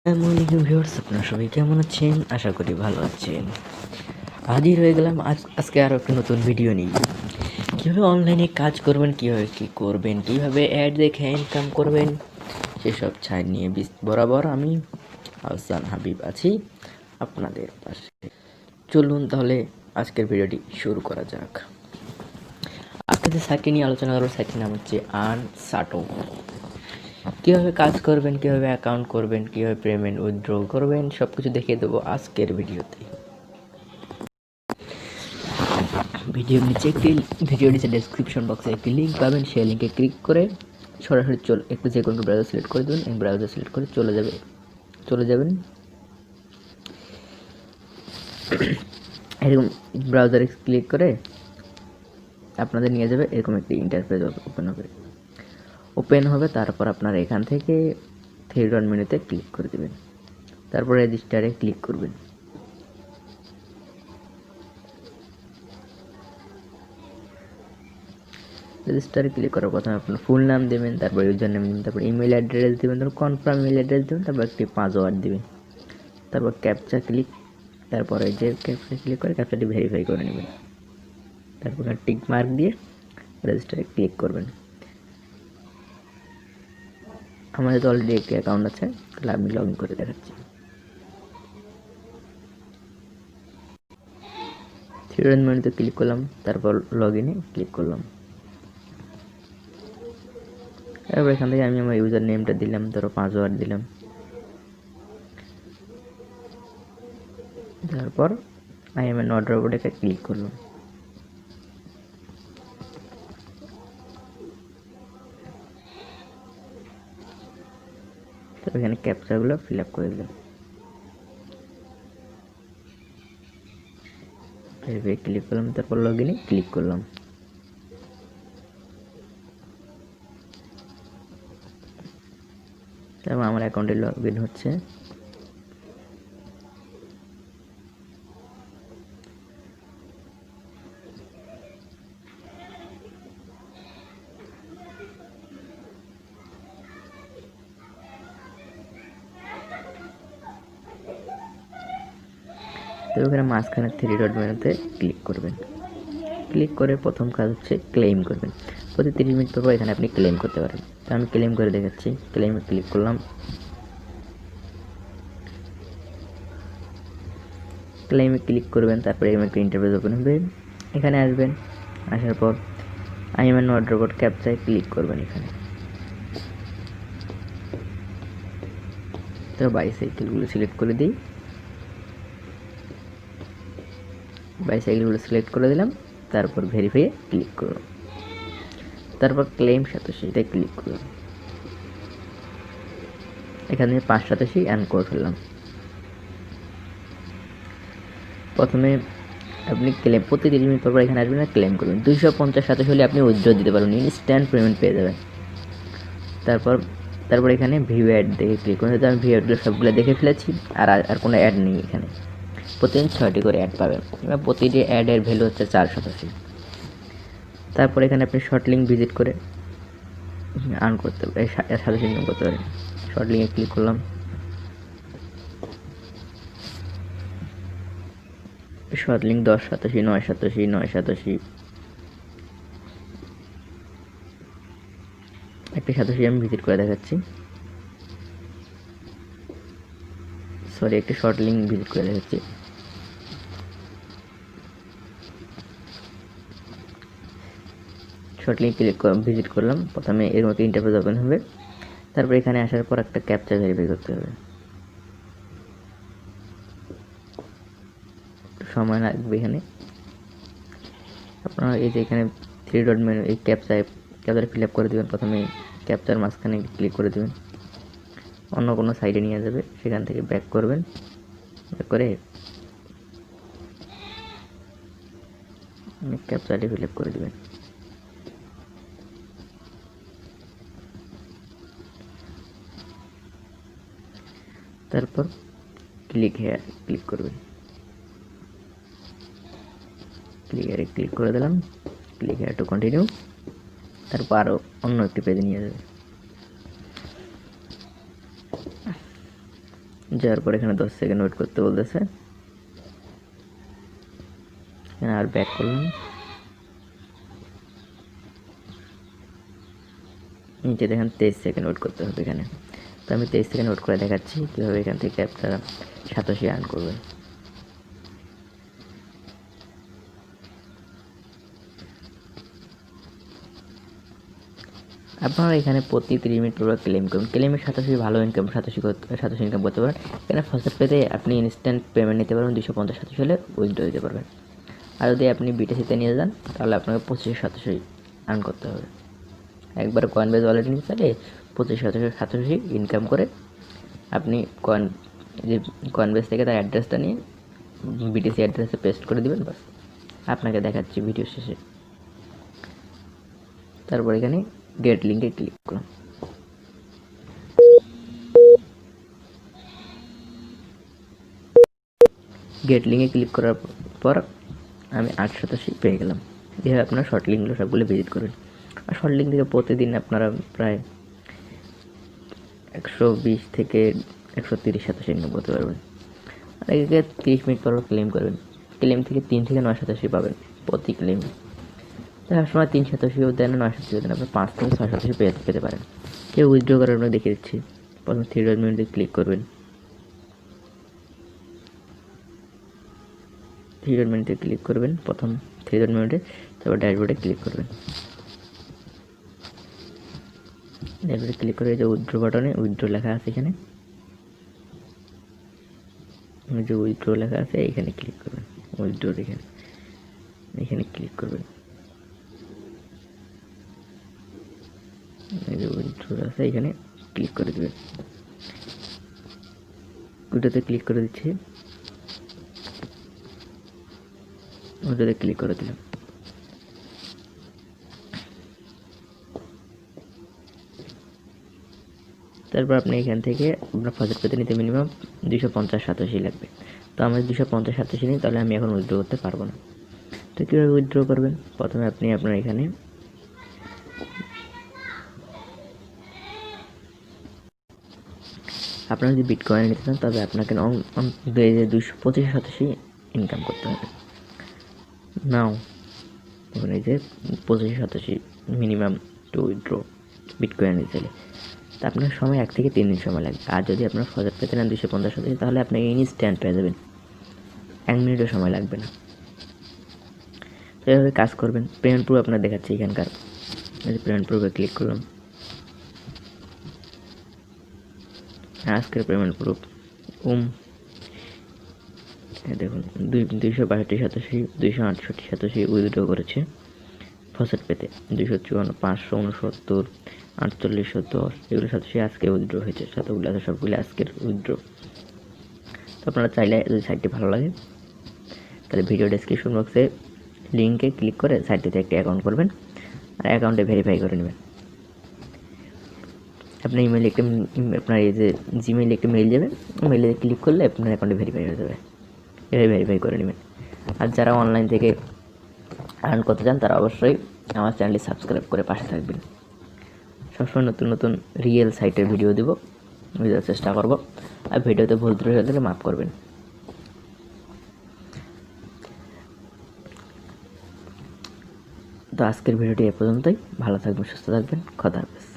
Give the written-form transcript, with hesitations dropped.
আসসালামু ভিউয়ার্স, আপনারা সবাই কেমন আছেন? আশা করি ভালো আছেন। হাজির হয়ে গেলাম আজকে আরও একটা নতুন ভিডিও নিয়ে। কীভাবে অনলাইনে কাজ করবেন, কীভাবে কী করবেন, কীভাবে অ্যাড দেখে ইনকাম করবেন, সেসব ছাই নিয়ে বরাবর আমি আহসান হাবিব আছি আপনাদের পাশে। চলুন তাহলে আজকের ভিডিওটি শুরু করা যাক। আজকে যে সাইটটি নিয়ে আলোচনা করবো, সাইটটির নাম হচ্ছে আনসাটো। কীভাবে কাজ করবেন, কীভাবে অ্যাকাউন্ট করবেন, কীভাবে পেমেন্ট উইথড্র করবেন, সব কিছু দেখিয়ে দেবো আজকের ভিডিওতে। ভিডিও নিচে ডেসক্রিপশন বক্সে একটি লিঙ্ক পাবেন, সেই লিঙ্কে ক্লিক করে সরাসরি একটু যে কোনো ব্রাউজার সিলেক্ট করে দেবেন। ব্রাউজার সিলেক্ট করে চলে যাবেন এরকম ব্রাউজারে ক্লিক করে আপনাদের নিয়ে যাবে এরকম একটি ইন্টারফেস ওপেন হবে। তারপর আপনারা এখান থেকে থ্রি ডট মেনুতে ক্লিক করে দেবেন, তারপর রেজিস্টারে ক্লিক করবেন। রেজিস্টারে ক্লিক করার প্রথমে আপনার ফুল নাম দেবেন, তারপর ইউজার নেম দেবেন, তারপর ইমেল অ্যাড্রেস দেবেন, তারপর কনফার্ম ইমেল অ্যাড্রেস দেবেন, তারপর একটি পাসওয়ার্ড দেবেন, তারপর ক্যাপচা ক্লিক, তারপরে যে ক্যাপচা ক্লিক করে ক্যাপচাটি ভেরিফাই করে নেবেন, তারপর টিক মার্ক দিয়ে রেজিস্টারে ক্লিক করবেন। আমাদের তো অলরেডি একটি অ্যাকাউন্ট আছে, তাহলে আমি লগ ইন করে দেখাচ্ছি। থ্রি ডট মেনুতে ক্লিক করলাম, তারপর লগ ইনে ক্লিক করলাম। তারপর এখান থেকে আমি আমার ইউজার নেমটা দিলাম, তারপর পাসওয়ার্ড দিলাম, তারপর আই এম এ নট রোবটে ক্লিক করলাম। তারপর এখানে ক্যাপচাগুলো ফিল আপ করে দিলাম, ক্লিক করলাম, তারপর লগ ইনে ক্লিক করলাম। তারপর আমার অ্যাকাউন্টে লগ ইন হচ্ছে। তো এখানে মাঝখানে থ্রি ডট মেনুতে ক্লিক করবেন। ক্লিক করে প্রথম কাজ হচ্ছে ক্লেম করবেন। প্রতি 30 মিনিট পর এখানে আপনি ক্লেম করতে পারেন। তো আমি ক্লেম করে দেখাচ্ছি। ক্লেমে ক্লিক করলাম, ক্লেমে ক্লিক করবেন, তারপরে এরকম একটা ইন্টারফেস ওপেন হবে। এখানে আসবেন, আসার পর I am a not robot ক্যাপচায় ক্লিক করবেন। এখানে তো বাইসাইকেলগুলো সিলেক্ট করে দিই, বাইসাইকেলগুলো সিলেক্ট করে দিলাম, তারপর ভেরিফাইয়ে ক্লিক করলাম, তারপর ক্লেম 87 ক্লিক করলাম। এখানে 587 অ্যান করে ফেললাম। প্রথমে আপনি ক্লেম প্রতি 30 মিনিট পর এখানে আসবেন আর ক্লেম করবেন। 250 হলে আপনি উইথড্র দিতে পারবেন, ইনস্ট্যান্ট পেমেন্ট পেয়ে যাবেন। তারপর এখানে ভিউ অ্যাড দেখে ক্লিক করুন। আমি ভিউ অ্যাডগুলো সবগুলো দেখে ফেলেছি, আর কোনো অ্যাড নেই এখানে। প্রতিদিন 6টি করে অ্যাড পাবেন, এবার প্রতিটি অ্যাডের ভ্যালু হচ্ছে 487। তারপর এখানে আপনি শর্ট লিঙ্ক ভিজিট করে আর্ন করতে সাথে ইনকাম করতে পারেন। শর্ট লিঙ্কে ক্লিক করলাম, শর্ট লিঙ্ক 1087, 987, 987, একটা 87 আমি ভিজিট করে দেখাচ্ছি। একটা শর্ট লিঙ্ক ভিজিট করে দেখাচ্ছি। শর্ট লিঙ্ক ভিজিট করলাম। প্রথমে এর মতো ইন্টারফেস ওপেন হবে। তারপর এখানে আসার পর একটা ক্যাপচা ভেরিফাই করতে হবে, সময় লাগবে। এখানে আপনারা এই যে এখানে থ্রি ডট মেনু, এই ক্যাপচাটা ফিল আপ করে দেবেন। প্রথমে ক্যাপচার মাঝখানে ক্লিক করে দেবেন, অন্য কোনো সাইডে নিয়ে যাবে। সেখান থেকে ব্যাক করবেন, ব্যাক করে ক্যাপচাটি ফিল আপ করে দেবেন। তারপর ক্লিক হেয়ার ক্লিক করবেন, ক্লিক হেয়ারে ক্লিক করে দিলাম, ক্লিক হেয়ার টু কন্টিনিউ। তারপর আরও অন্য একটি পেজে নিয়ে যাবে। যাওয়ার পর এখানে 10 সেকেন্ড ওয়েট করতে বলতেছে, এখানে আর ব্যাক করলাম, নিচে দেখেন 23 সেকেন্ড ওয়েট করতে হবে এখানে। তো আমি 23 সেকেন্ড ওয়েট করে দেখাচ্ছি কীভাবে এখান থেকে আপনারা সাতোশি আর্ন করবেন। আপনারা এখানে প্রতি 30 মিনিট পর ক্লেম করুন। ক্লেমের সাথে ভালো ইনকাম সাতোশি ইনকাম করতে পারেন। এখানে ফার্স্ট পেতে আপনি ইনস্ট্যান্ট পেমেন্ট নিতে পারবেন, 250 সাতোশি হলে উইথড্র দিতে পারবেন। আর যদি আপনি বিটিসিতে নিয়ে যান তাহলে আপনাকে 25 সাতোশি আর্ন করতে হবে। একবার কয়েনবেজ ওয়ালেট নিতে চাইলে 25 সাতোশি ইনকাম করে আপনি কয়েনবেজ থেকে তার অ্যাড্রেসটা নিয়ে বিটিসি অ্যাড্রেসে পেস্ট করে দেবেন। বাস, আপনাকে দেখাচ্ছি ভিডিও শেষে। তারপর এখানে গেট লিঙ্কে ক্লিক করুন। গেট লিঙ্কে ক্লিক করার পর আমি 8 সাতাশি পেয়ে গেলাম। এভাবে আপনার শর্ট লিঙ্কগুলো সবগুলো ভিজিট করবেন। আর শর্ট লিঙ্ক থেকে প্রতিদিন আপনারা প্রায় 120 থেকে 130 সাতাশি ইনকাম করতে পারবেন। আর এদিকে 30 মিনিট পর ক্লেম করবেন। ক্লেম থেকে 3 থেকে 9 সাতাশি পাবেন প্রতি ক্লেম। সব সময় 3 সাতাশিও দেন, 9 সাতাশিও দেন, আপনি 5 থেকে 6 সাতাশি পেতে পারেন। কেউ উইথড্র করার আপনাকে দেখিয়ে দিচ্ছি। প্রথম 3 ডট মেনুতে ক্লিক করবেন। 3 ডট মেনুতে ক্লিক করবেন, প্রথম 3 ডট মেনুতে, তারপর ড্যাশবোর্ডে ক্লিক করবেন। ড্যাশবোর্ডে ক্লিক করে যে উইথড্র বাটনে উইথড্র লেখা আছে, এখানে যে উইথড্র লেখা আছে এখানে ক্লিক করবেন। উইথড্র এখানে ক্লিক করবেন। এই যে উইথড্র আছে এখানে ক্লিক করে দেবেন। উইথড্রতে ক্লিক করে দিচ্ছি, উইথড্রতে ক্লিক করে দিলাম। তারপর আপনি এখান থেকে আপনার ফসল পেতে নিতে মিনিমাম 250 সাতাশি লাগবে। তো আমার 250 সাতাশি নেই, তাহলে আমি এখন উইথড্র করতে পারবো না। তো কীভাবে উইথড্র করবেন? প্রথমে আপনি আপনার এখানে আপনারা যদি বিটকয়েন নিতে চান তবে আপনাকে 225 সাতাশি ইনকাম করতে হবে। নাও ওখানে যে 25 সাতাশি মিনিমাম টু উইথড্র বিটকয়েন নিতে চাইলে, তা আপনার সময় 1 থেকে 3 দিন সময় লাগবে। আর যদি আপনার ফসল পেতে নেন 250 সাতাশি, তাহলে আপনি ইনস্ট্যান্ট পেয়ে যাবেন, 1 মিনিটও সময় লাগবে না। তো এইভাবে কাজ করবেন। পেমেন্ট প্রুফ আপনার দেখাচ্ছে এখানকার, পেমেন্ট প্রুফে ক্লিক করলাম। আজকের পেমেন্ট প্রুফ দেখুন 262 সাতাশি 268 সাতাশি উইথড্র করেছে ফসেট পেতে, 254 569 4810 এগুলো সাতাশি আজকে উইথড্র হয়েছে। সাতগুলো আছে সবগুলো আজকের উইথড্র। তো আপনারা চাইলে যদি সাইটটি ভালো লাগে তাহলে ভিডিও ডেসক্রিপশন বক্সে লিঙ্কে ক্লিক করে সাইটটিতে একটা অ্যাকাউন্ট করবেন আর অ্যাকাউন্টে ভেরিফাই করে নেবেন। আপনার ইমেলে আপনার এই যে জিমেইলে একটা মেইল যাবে, মেইলে ক্লিক করলে আপনার অ্যাকাউন্টে ভেরিফাই হয়ে যাবে। এভাবে ভেরিফাই করে নেবেন। আর যারা অনলাইন থেকে আর্ন করতে চান তারা অবশ্যই আমার চ্যানেলটি সাবস্ক্রাইব করে পাশে থাকবেন। সবসময় নতুন নতুন রিয়েল সাইটের ভিডিও দেওয়ার চেষ্টা করব। আর ভিডিওতে ভুল ত্রুটি হয়ে গেলে মাফ করবেন। তো আজকের ভিডিওটি এ পর্যন্তই। ভালো থাকবেন, সুস্থ থাকবেন, খোদা হাফেজ।